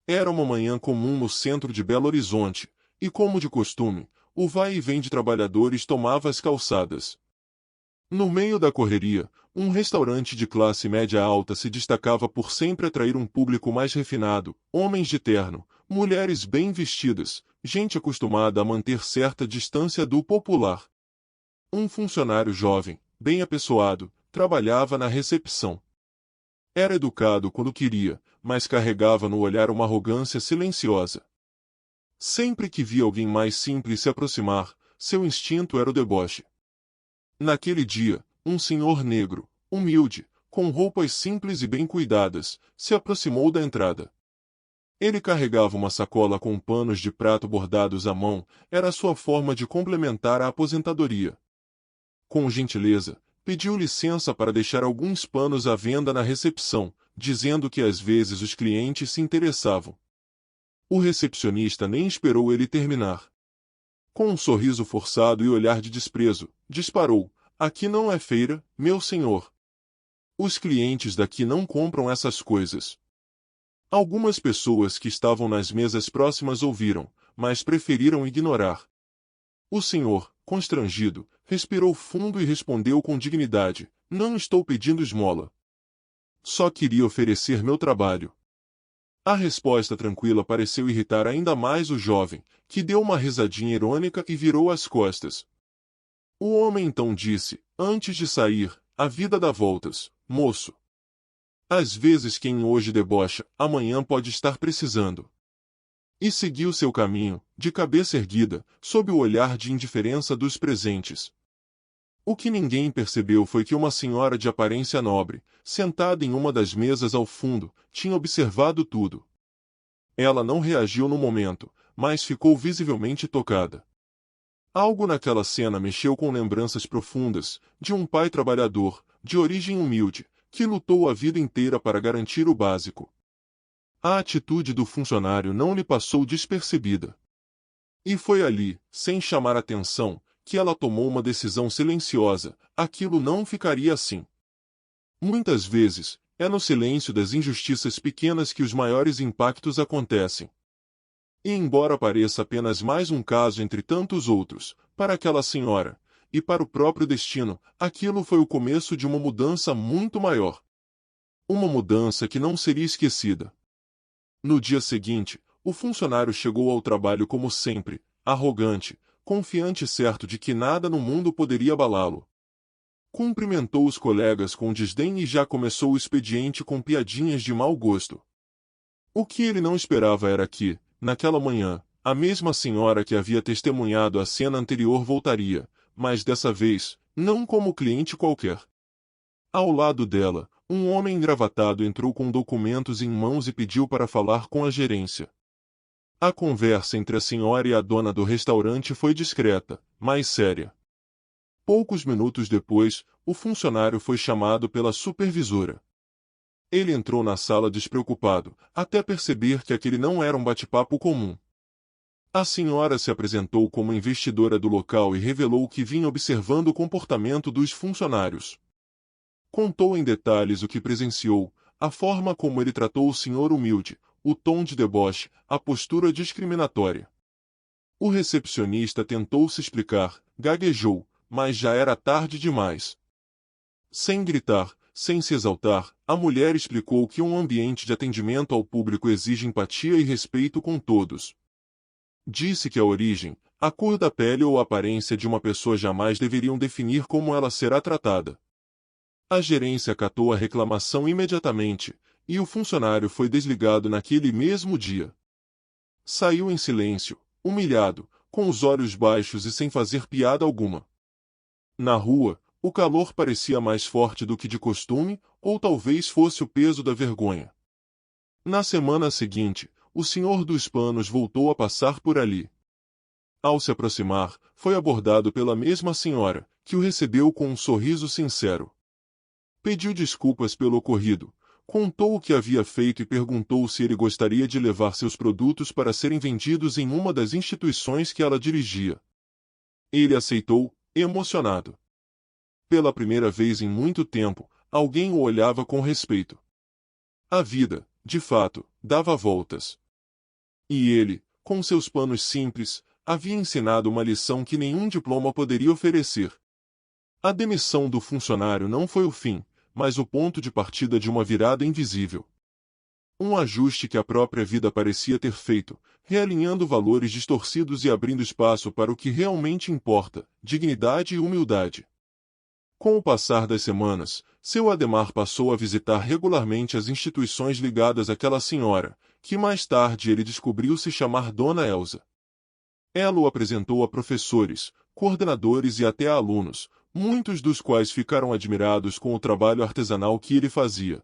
Era uma manhã comum no centro de Belo Horizonte, e como de costume, o vai e vem de trabalhadores tomava as calçadas. No meio da correria, um restaurante de classe média alta se destacava por sempre atrair um público mais refinado, homens de terno, mulheres bem vestidas, gente acostumada a manter certa distância do popular. Um funcionário jovem, bem apessoado, trabalhava na recepção. Era educado quando queria, mas carregava no olhar uma arrogância silenciosa. Sempre que via alguém mais simples se aproximar, seu instinto era o deboche. Naquele dia, um senhor negro, humilde, com roupas simples e bem cuidadas, se aproximou da entrada. Ele carregava uma sacola com panos de prato bordados à mão, era sua forma de complementar a aposentadoria. Com gentileza, pediu licença para deixar alguns panos à venda na recepção, dizendo que às vezes os clientes se interessavam. O recepcionista nem esperou ele terminar. Com um sorriso forçado e olhar de desprezo, disparou: "Aqui não é feira, meu senhor. Os clientes daqui não compram essas coisas." Algumas pessoas que estavam nas mesas próximas ouviram, mas preferiram ignorar. O senhor, constrangido, respirou fundo e respondeu com dignidade: "Não estou pedindo esmola. Só queria oferecer meu trabalho." A resposta tranquila pareceu irritar ainda mais o jovem, que deu uma risadinha irônica e virou as costas. O homem então disse: "Antes de sair, a vida dá voltas, moço. Às vezes quem hoje debocha, amanhã pode estar precisando." E seguiu seu caminho, de cabeça erguida, sob o olhar de indiferença dos presentes. O que ninguém percebeu foi que uma senhora de aparência nobre, sentada em uma das mesas ao fundo, tinha observado tudo. Ela não reagiu no momento, mas ficou visivelmente tocada. Algo naquela cena mexeu com lembranças profundas, de um pai trabalhador, de origem humilde, que lutou a vida inteira para garantir o básico. A atitude do funcionário não lhe passou despercebida. E foi ali, sem chamar atenção, que ela tomou uma decisão silenciosa: aquilo não ficaria assim. Muitas vezes, é no silêncio das injustiças pequenas que os maiores impactos acontecem. E embora pareça apenas mais um caso entre tantos outros, para aquela senhora, e para o próprio destino, aquilo foi o começo de uma mudança muito maior. Uma mudança que não seria esquecida. No dia seguinte, o funcionário chegou ao trabalho como sempre, arrogante, confiante e certo de que nada no mundo poderia abalá-lo. Cumprimentou os colegas com desdém e já começou o expediente com piadinhas de mau gosto. O que ele não esperava era que, naquela manhã, a mesma senhora que havia testemunhado a cena anterior voltaria, mas dessa vez, não como cliente qualquer. Ao lado dela, um homem engravatado entrou com documentos em mãos e pediu para falar com a gerência. A conversa entre a senhora e a dona do restaurante foi discreta, mas séria. Poucos minutos depois, o funcionário foi chamado pela supervisora. Ele entrou na sala despreocupado, até perceber que aquele não era um bate-papo comum. A senhora se apresentou como investidora do local e revelou que vinha observando o comportamento dos funcionários. Contou em detalhes o que presenciou, a forma como ele tratou o senhor humilde, o tom de deboche, a postura discriminatória. O recepcionista tentou se explicar, gaguejou, mas já era tarde demais. Sem gritar, sem se exaltar, a mulher explicou que um ambiente de atendimento ao público exige empatia e respeito com todos. Disse que a origem, a cor da pele ou a aparência de uma pessoa jamais deveriam definir como ela será tratada. A gerência acatou a reclamação imediatamente, e o funcionário foi desligado naquele mesmo dia. Saiu em silêncio, humilhado, com os olhos baixos e sem fazer piada alguma. Na rua, o calor parecia mais forte do que de costume, ou talvez fosse o peso da vergonha. Na semana seguinte, o senhor dos panos voltou a passar por ali. Ao se aproximar, foi abordado pela mesma senhora, que o recebeu com um sorriso sincero. Pediu desculpas pelo ocorrido, contou o que havia feito e perguntou se ele gostaria de levar seus produtos para serem vendidos em uma das instituições que ela dirigia. Ele aceitou, emocionado. Pela primeira vez em muito tempo, alguém o olhava com respeito. A vida, de fato, dava voltas. E ele, com seus planos simples, havia ensinado uma lição que nenhum diploma poderia oferecer. A demissão do funcionário não foi o fim, mas o ponto de partida de uma virada invisível. Um ajuste que a própria vida parecia ter feito, realinhando valores distorcidos e abrindo espaço para o que realmente importa, dignidade e humildade. Com o passar das semanas, seu Adhemar passou a visitar regularmente as instituições ligadas àquela senhora, que mais tarde ele descobriu se chamar Dona Elsa. Ela o apresentou a professores, coordenadores e até a alunos, muitos dos quais ficaram admirados com o trabalho artesanal que ele fazia.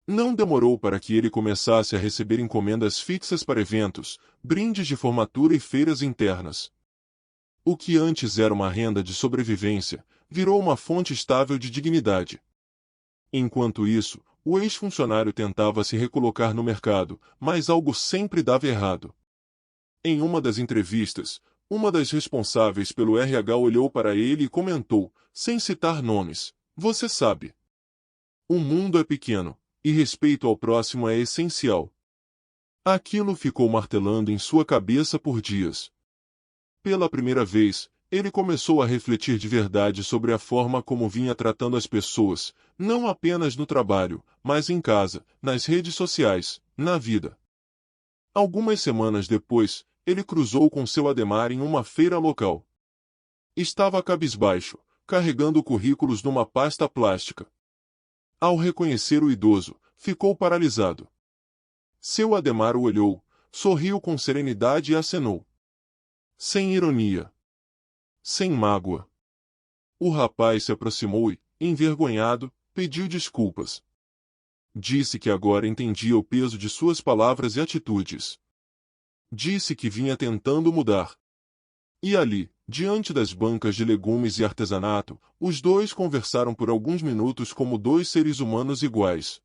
Não demorou para que ele começasse a receber encomendas fixas para eventos, brindes de formatura e feiras internas. O que antes era uma renda de sobrevivência, virou uma fonte estável de dignidade. Enquanto isso, o ex-funcionário tentava se recolocar no mercado, mas algo sempre dava errado. Em uma das entrevistas, uma das responsáveis pelo RH olhou para ele e comentou, sem citar nomes: "Você sabe. O mundo é pequeno, e respeito ao próximo é essencial." Aquilo ficou martelando em sua cabeça por dias. Pela primeira vez, ele começou a refletir de verdade sobre a forma como vinha tratando as pessoas, não apenas no trabalho, mas em casa, nas redes sociais, na vida. Algumas semanas depois, ele cruzou com seu Adhemar em uma feira local. Estava cabisbaixo, carregando currículos numa pasta plástica. Ao reconhecer o idoso, ficou paralisado. Seu Adhemar o olhou, sorriu com serenidade e acenou. Sem ironia. Sem mágoa. O rapaz se aproximou e, envergonhado, pediu desculpas. Disse que agora entendia o peso de suas palavras e atitudes. Disse que vinha tentando mudar. E ali, diante das bancas de legumes e artesanato, os dois conversaram por alguns minutos como dois seres humanos iguais.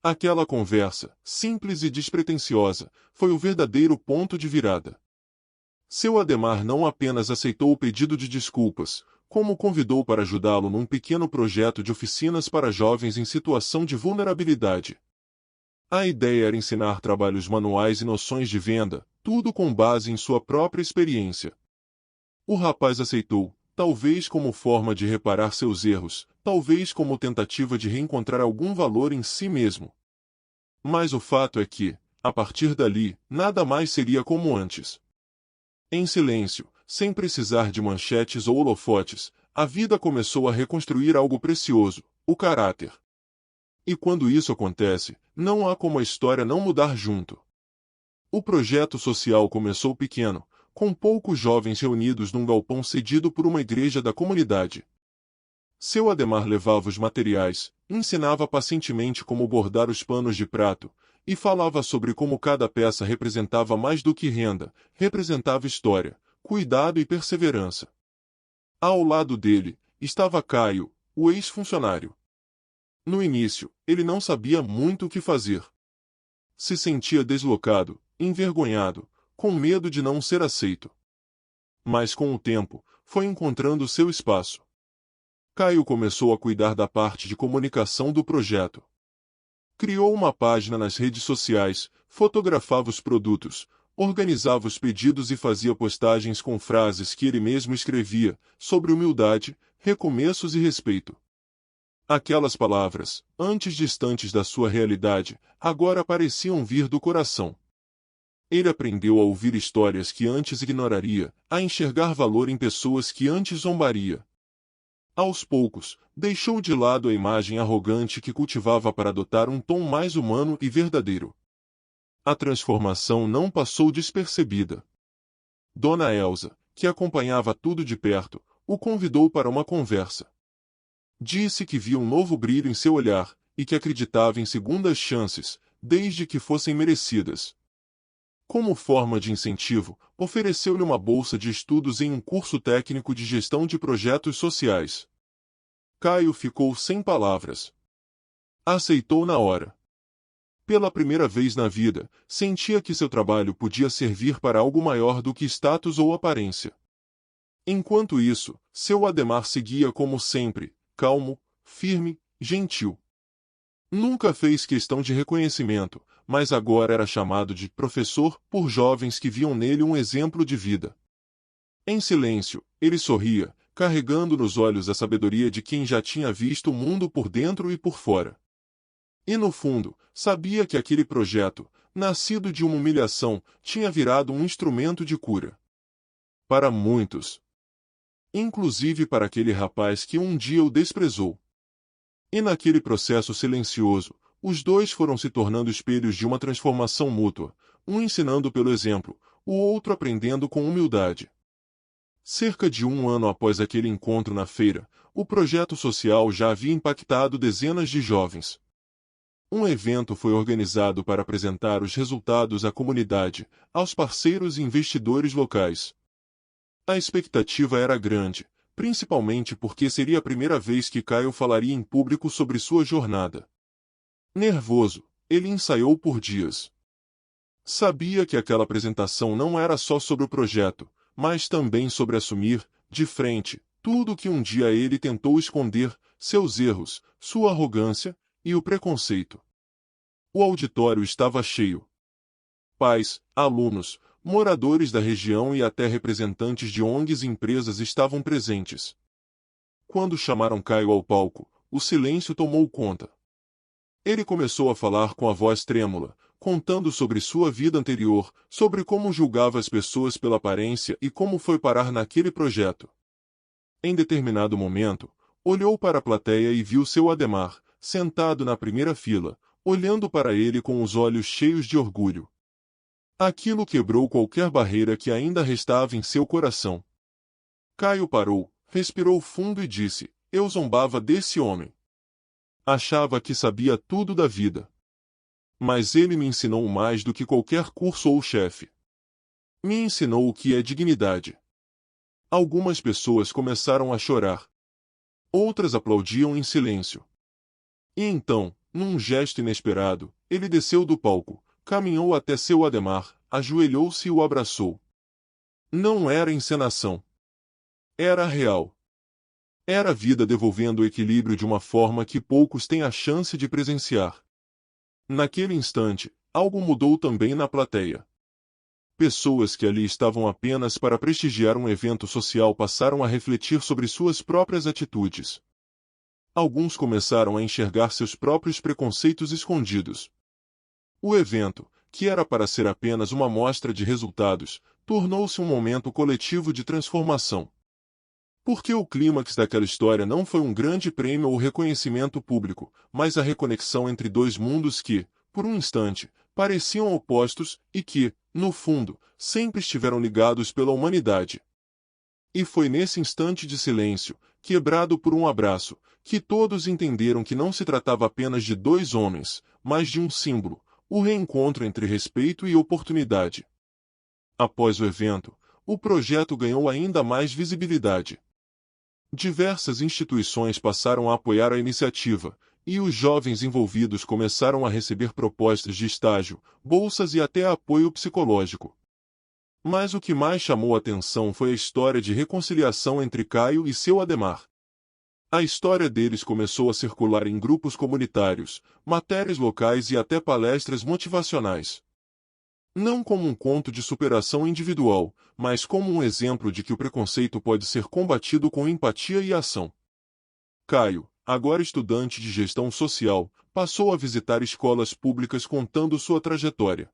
Aquela conversa, simples e despretensiosa, foi o verdadeiro ponto de virada. Seu Adhemar não apenas aceitou o pedido de desculpas, como o convidou para ajudá-lo num pequeno projeto de oficinas para jovens em situação de vulnerabilidade. A ideia era ensinar trabalhos manuais e noções de venda, tudo com base em sua própria experiência. O rapaz aceitou, talvez como forma de reparar seus erros, talvez como tentativa de reencontrar algum valor em si mesmo. Mas o fato é que, a partir dali, nada mais seria como antes. Em silêncio, sem precisar de manchetes ou holofotes, a vida começou a reconstruir algo precioso, o caráter. E quando isso acontece, não há como a história não mudar junto. O projeto social começou pequeno, com poucos jovens reunidos num galpão cedido por uma igreja da comunidade. Seu Adhemar levava os materiais, ensinava pacientemente como bordar os panos de prato, e falava sobre como cada peça representava mais do que renda, representava história, cuidado e perseverança. Ao lado dele, estava Caio, o ex-funcionário. No início, ele não sabia muito o que fazer. Se sentia deslocado, envergonhado, com medo de não ser aceito. Mas com o tempo, foi encontrando seu espaço. Caio começou a cuidar da parte de comunicação do projeto. Criou uma página nas redes sociais, fotografava os produtos, organizava os pedidos e fazia postagens com frases que ele mesmo escrevia, sobre humildade, recomeços e respeito. Aquelas palavras, antes distantes da sua realidade, agora pareciam vir do coração. Ele aprendeu a ouvir histórias que antes ignoraria, a enxergar valor em pessoas que antes zombaria. Aos poucos, deixou de lado a imagem arrogante que cultivava para adotar um tom mais humano e verdadeiro. A transformação não passou despercebida. Dona Elsa, que acompanhava tudo de perto, o convidou para uma conversa. Disse que via um novo brilho em seu olhar, e que acreditava em segundas chances, desde que fossem merecidas. Como forma de incentivo, ofereceu-lhe uma bolsa de estudos em um curso técnico de gestão de projetos sociais. Caio ficou sem palavras. Aceitou na hora. Pela primeira vez na vida, sentia que seu trabalho podia servir para algo maior do que status ou aparência. Enquanto isso, seu Adhemar seguia como sempre, calmo, firme, gentil. Nunca fez questão de reconhecimento, mas agora era chamado de professor por jovens que viam nele um exemplo de vida. Em silêncio, ele sorria, carregando nos olhos a sabedoria de quem já tinha visto o mundo por dentro e por fora. E no fundo, sabia que aquele projeto, nascido de uma humilhação, tinha virado um instrumento de cura. Para muitos. Inclusive para aquele rapaz que um dia o desprezou. E naquele processo silencioso, os dois foram se tornando espelhos de uma transformação mútua, um ensinando pelo exemplo, o outro aprendendo com humildade. Cerca de um ano após aquele encontro na feira, o projeto social já havia impactado dezenas de jovens. Um evento foi organizado para apresentar os resultados à comunidade, aos parceiros e investidores locais. A expectativa era grande, principalmente porque seria a primeira vez que Caio falaria em público sobre sua jornada. Nervoso, ele ensaiou por dias. Sabia que aquela apresentação não era só sobre o projeto, mas também sobre assumir, de frente, tudo o que um dia ele tentou esconder, seus erros, sua arrogância e o preconceito. O auditório estava cheio. Pais, alunos, moradores da região e até representantes de ONGs e empresas estavam presentes. Quando chamaram Caio ao palco, o silêncio tomou conta. Ele começou a falar com a voz trêmula, contando sobre sua vida anterior, sobre como julgava as pessoas pela aparência e como foi parar naquele projeto. Em determinado momento, olhou para a plateia e viu seu Ademar, sentado na primeira fila, olhando para ele com os olhos cheios de orgulho. Aquilo quebrou qualquer barreira que ainda restava em seu coração. Caio parou, respirou fundo e disse: "Eu zombava desse homem. Achava que sabia tudo da vida. Mas ele me ensinou mais do que qualquer curso ou chefe. Me ensinou o que é dignidade." Algumas pessoas começaram a chorar. Outras aplaudiam em silêncio. E então, num gesto inesperado, ele desceu do palco, caminhou até seu Ademar, ajoelhou-se e o abraçou. Não era encenação. Era real. Era a vida devolvendo o equilíbrio de uma forma que poucos têm a chance de presenciar. Naquele instante, algo mudou também na plateia. Pessoas que ali estavam apenas para prestigiar um evento social passaram a refletir sobre suas próprias atitudes. Alguns começaram a enxergar seus próprios preconceitos escondidos. O evento, que era para ser apenas uma amostra de resultados, tornou-se um momento coletivo de transformação. Porque o clímax daquela história não foi um grande prêmio ou reconhecimento público, mas a reconexão entre dois mundos que, por um instante, pareciam opostos e que, no fundo, sempre estiveram ligados pela humanidade. E foi nesse instante de silêncio, quebrado por um abraço, que todos entenderam que não se tratava apenas de dois homens, mas de um símbolo, o reencontro entre respeito e oportunidade. Após o evento, o projeto ganhou ainda mais visibilidade. Diversas instituições passaram a apoiar a iniciativa, e os jovens envolvidos começaram a receber propostas de estágio, bolsas e até apoio psicológico. Mas o que mais chamou a atenção foi a história de reconciliação entre Caio e seu Ademar. A história deles começou a circular em grupos comunitários, matérias locais e até palestras motivacionais. Não como um conto de superação individual, mas como um exemplo de que o preconceito pode ser combatido com empatia e ação. Caio, agora estudante de gestão social, passou a visitar escolas públicas contando sua trajetória.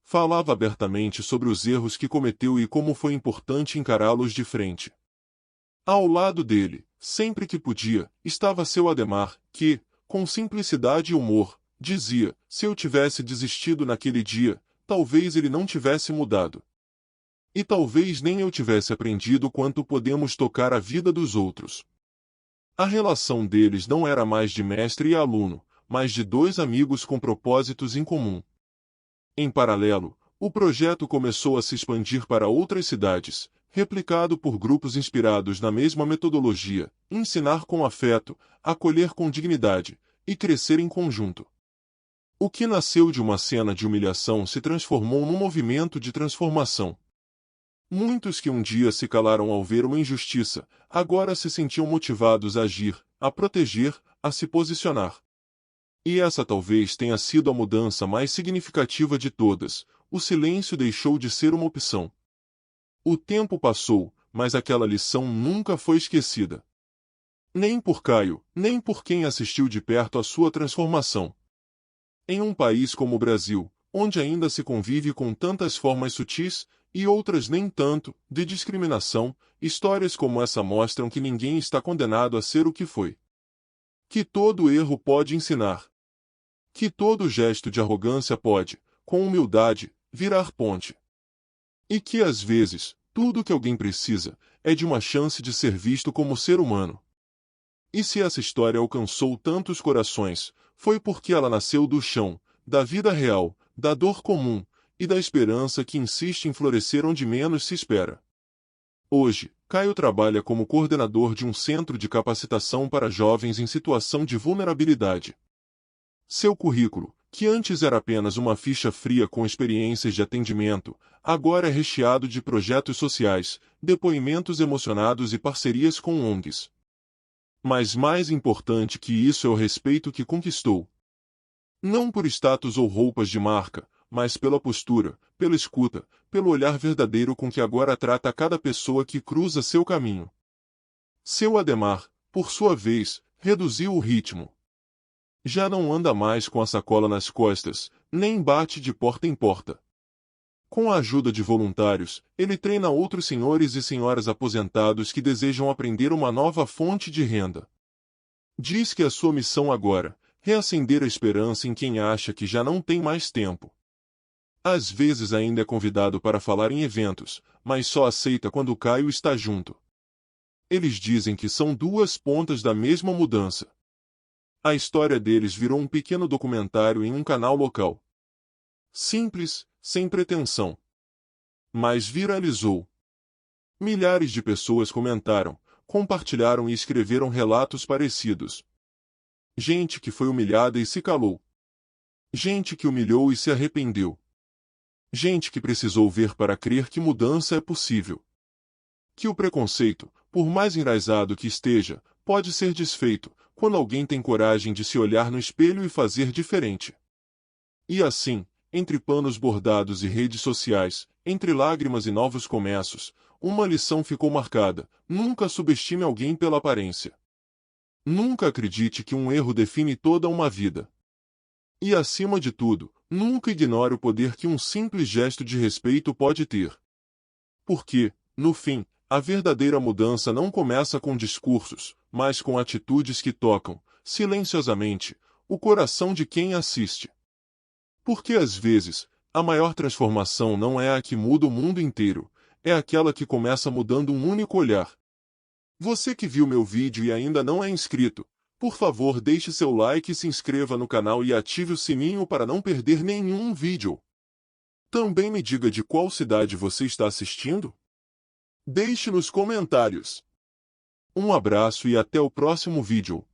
Falava abertamente sobre os erros que cometeu e como foi importante encará-los de frente. Ao lado dele, sempre que podia, estava seu Ademar, que, com simplicidade e humor, dizia: "Se eu tivesse desistido naquele dia, talvez ele não tivesse mudado. E talvez nem eu tivesse aprendido quanto podemos tocar a vida dos outros." A relação deles não era mais de mestre e aluno, mas de dois amigos com propósitos em comum. Em paralelo, o projeto começou a se expandir para outras cidades, replicado por grupos inspirados na mesma metodologia: ensinar com afeto, acolher com dignidade e crescer em conjunto. O que nasceu de uma cena de humilhação se transformou num movimento de transformação. Muitos que um dia se calaram ao ver uma injustiça, agora se sentiam motivados a agir, a proteger, a se posicionar. E essa talvez tenha sido a mudança mais significativa de todas. O silêncio deixou de ser uma opção. O tempo passou, mas aquela lição nunca foi esquecida. Nem por Caio, nem por quem assistiu de perto à sua transformação. Em um país como o Brasil, onde ainda se convive com tantas formas sutis, e outras nem tanto, de discriminação, histórias como essa mostram que ninguém está condenado a ser o que foi. Que todo erro pode ensinar. Que todo gesto de arrogância pode, com humildade, virar ponte. E que às vezes, tudo que alguém precisa, é de uma chance de ser visto como ser humano. E se essa história alcançou tantos corações, foi porque ela nasceu do chão, da vida real, da dor comum, e da esperança que insiste em florescer onde menos se espera. Hoje, Caio trabalha como coordenador de um centro de capacitação para jovens em situação de vulnerabilidade. Seu currículo, que antes era apenas uma ficha fria com experiências de atendimento, agora é recheado de projetos sociais, depoimentos emocionados e parcerias com ONGs. Mas mais importante que isso é o respeito que conquistou. Não por status ou roupas de marca, mas pela postura, pela escuta, pelo olhar verdadeiro com que agora trata cada pessoa que cruza seu caminho. Seu Ademar, por sua vez, reduziu o ritmo. Já não anda mais com a sacola nas costas, nem bate de porta em porta. Com a ajuda de voluntários, ele treina outros senhores e senhoras aposentados que desejam aprender uma nova fonte de renda. Diz que a sua missão agora, reacender a esperança em quem acha que já não tem mais tempo. Às vezes ainda é convidado para falar em eventos, mas só aceita quando Caio está junto. Eles dizem que são duas pontas da mesma mudança. A história deles virou um pequeno documentário em um canal local. Simples, sem pretensão. Mas viralizou. Milhares de pessoas comentaram, compartilharam e escreveram relatos parecidos. Gente que foi humilhada e se calou. Gente que humilhou e se arrependeu. Gente que precisou ver para crer que mudança é possível. Que o preconceito, por mais enraizado que esteja, pode ser desfeito, quando alguém tem coragem de se olhar no espelho e fazer diferente. E assim, entre panos bordados e redes sociais, entre lágrimas e novos começos, uma lição ficou marcada: nunca subestime alguém pela aparência. Nunca acredite que um erro define toda uma vida. E acima de tudo, nunca ignore o poder que um simples gesto de respeito pode ter. Porque, no fim, a verdadeira mudança não começa com discursos, mas com atitudes que tocam, silenciosamente, o coração de quem assiste. Porque às vezes, a maior transformação não é a que muda o mundo inteiro, é aquela que começa mudando um único olhar. Você que viu meu vídeo e ainda não é inscrito, por favor deixe seu like e se inscreva no canal e ative o sininho para não perder nenhum vídeo. Também me diga de qual cidade você está assistindo? Deixe nos comentários. Um abraço e até o próximo vídeo.